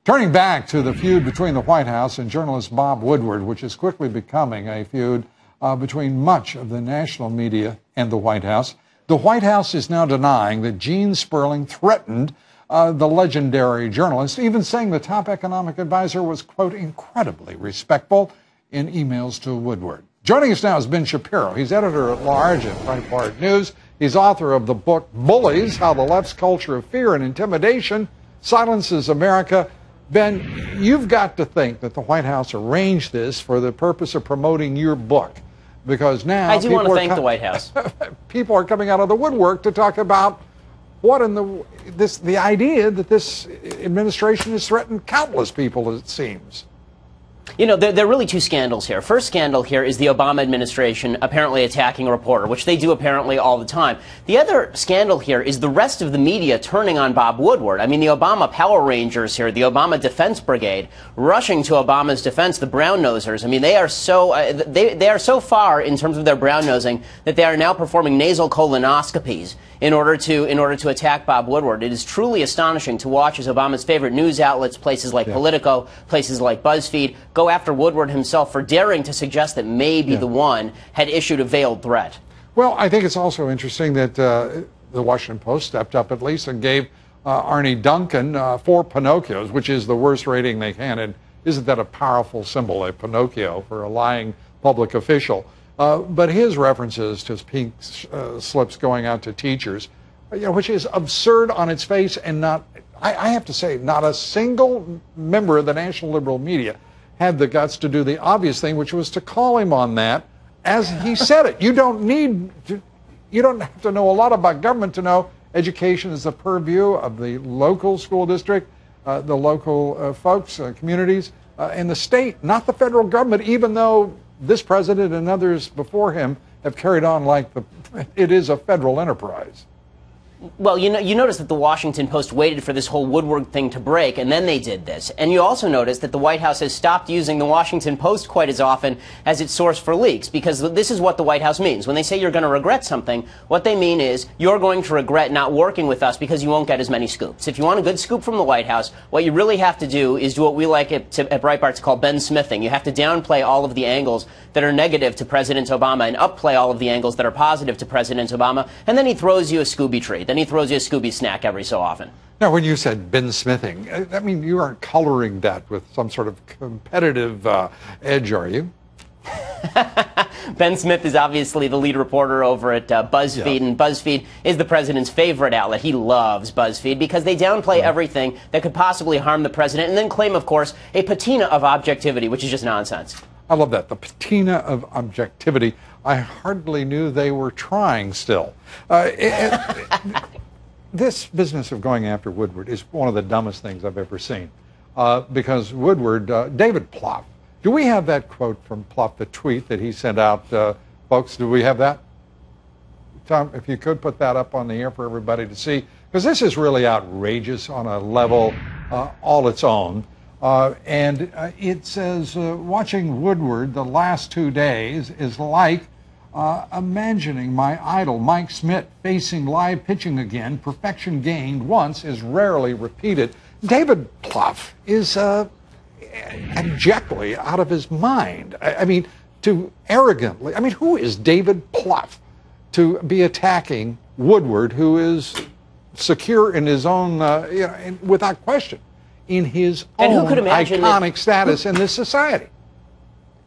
Turning back to the feud between the White House and journalist Bob Woodward, which is quickly becoming a feud between much of the national media and the White House is now denying that Gene Sperling threatened the legendary journalist, even saying the top economic advisor was, quote, incredibly respectful in emails to Woodward. Joining us now is Ben Shapiro. He's editor-at-large at Breitbart News. He's author of the book Bullies, How the Left's Culture of Fear and Intimidation Silences America. Ben, you've got to think that the White House arranged this for the purpose of promoting your book, because now I do want to thank the White House. People are coming out of the woodwork to talk about what in the idea that this administration has threatened countless people, it seems. You know, there are really two scandals here. First scandal here is the Obama administration apparently attacking a reporter, which they do apparently all the time. The other scandal here is the rest of the media turning on Bob Woodward. I mean, the Obama Power Rangers here, the Obama Defense Brigade, rushing to Obama's defense, the brown-nosers. I mean, they are so far in terms of their brown-nosing that they are now performing nasal colonoscopies in order to attack Bob Woodward. It is truly astonishing to watch as Obama's favorite news outlets, places like Politico, places like BuzzFeed, go after Woodward himself for daring to suggest that maybe the one had issued a veiled threat. Well, I think it's also interesting that the Washington Post stepped up at least and gave Arnie Duncan 4 Pinocchios, which is the worst rating they can. And isn't that a powerful symbol, a Pinocchio, for a lying public official? But his references to pink slips going out to teachers, which is absurd on its face, and I have to say, not a single member of the national liberal media had the guts to do the obvious thing, which was to call him on that as he said it. You don't have to know a lot about government to know education is the purview of the local school district, the local folks, communities, and the state, not the federal government, even though this president and others before him have carried on like it is a federal enterprise. Well, you notice that the Washington Post waited for this whole Woodward thing to break, and then they did this. And you also notice that the White House has stopped using the Washington Post quite as often as its source for leaks, because this is what the White House means. When they say you're going to regret something, what they mean is you're going to regret not working with us because you won't get as many scoops. If you want a good scoop from the White House, what you really have to do is do what we like at Breitbart to call Ben Smithing. You have to downplay all of the angles that are negative to President Obama and upplay all of the angles that are positive to President Obama, and then he throws you a Scooby treat. Then he throws you a Scooby snack every so often. Now, when you said Ben Smithing, I mean, you aren't coloring that with some sort of competitive edge, are you? Ben Smith is obviously the lead reporter over at BuzzFeed, and BuzzFeed is the president's favorite outlet. He loves BuzzFeed because they downplay everything that could possibly harm the president and then claim, of course, a patina of objectivity, which is just nonsense. I love that, the patina of objectivity. I hardly knew they were trying still. This business of going after Woodward is one of the dumbest things I've ever seen, because Woodward, David Plouffe, do we have that quote from Plouffe, the tweet that he sent out, folks? Do we have that? Tom, if you could put that up on the air for everybody to see, because this is really outrageous on a level all its own. And it says, watching Woodward the last 2 days is like imagining my idol, Mike Smith, facing live pitching again. Perfection gained once is rarely repeated. David Plouffe is abjectly out of his mind. I mean, to arrogantly, I mean, who is David Plouffe to be attacking Woodward, who is secure in his own, without question, in his own iconic status in this society?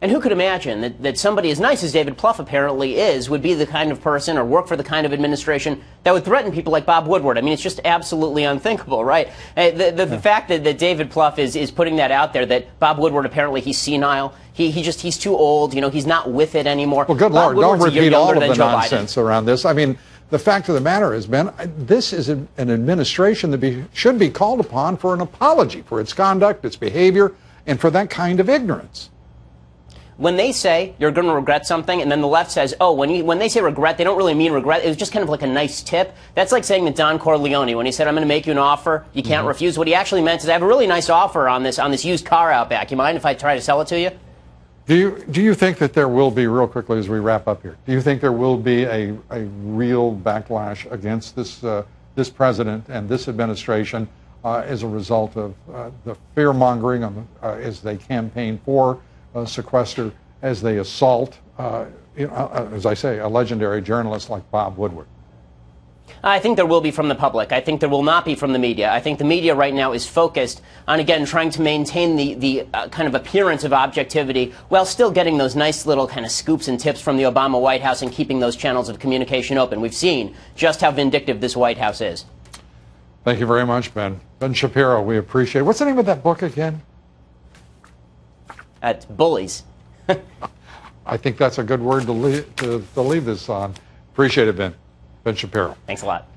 And who could imagine that somebody as nice as David Plouffe apparently is would be the kind of person or work for the kind of administration that would threaten people like Bob Woodward? I mean, it's just absolutely unthinkable, right? The fact that David Plouffe is putting that out there, that Bob Woodward apparently he's senile, he's too old, he's not with it anymore. Well, good Lord, don't repeat all of the nonsense around this. I mean, the fact of the matter is, Ben, this is an administration that should be called upon for an apology for its conduct, its behavior, and for that kind of ignorance. When they say you're going to regret something, and then the left says, oh, when they say regret, they don't really mean regret. It was just kind of like a nice tip. That's like saying that Don Corleone, when he said, I'm going to make you an offer you can't refuse, what he actually meant is, I have a really nice offer on this used car out back. You mind if I try to sell it to you? Do you think that there will be, real quickly as we wrap up here, do you think there will be a real backlash against this president and this administration as a result of the fear-mongering as they campaign for sequester, as they assault, as I say, a legendary journalist like Bob Woodward? I think there will be from the public. I think there will not be from the media. I think the media right now is focused on, again, trying to maintain the kind of appearance of objectivity while still getting those nice little kind of scoops and tips from the Obama White House and keeping those channels of communication open. We've seen just how vindictive this White House is. Thank you very much, Ben. Ben Shapiro, we appreciate it. What's the name of that book again? Bullies. I think that's a good word to leave this on. Appreciate it, Ben. Ben Shapiro. Thanks a lot.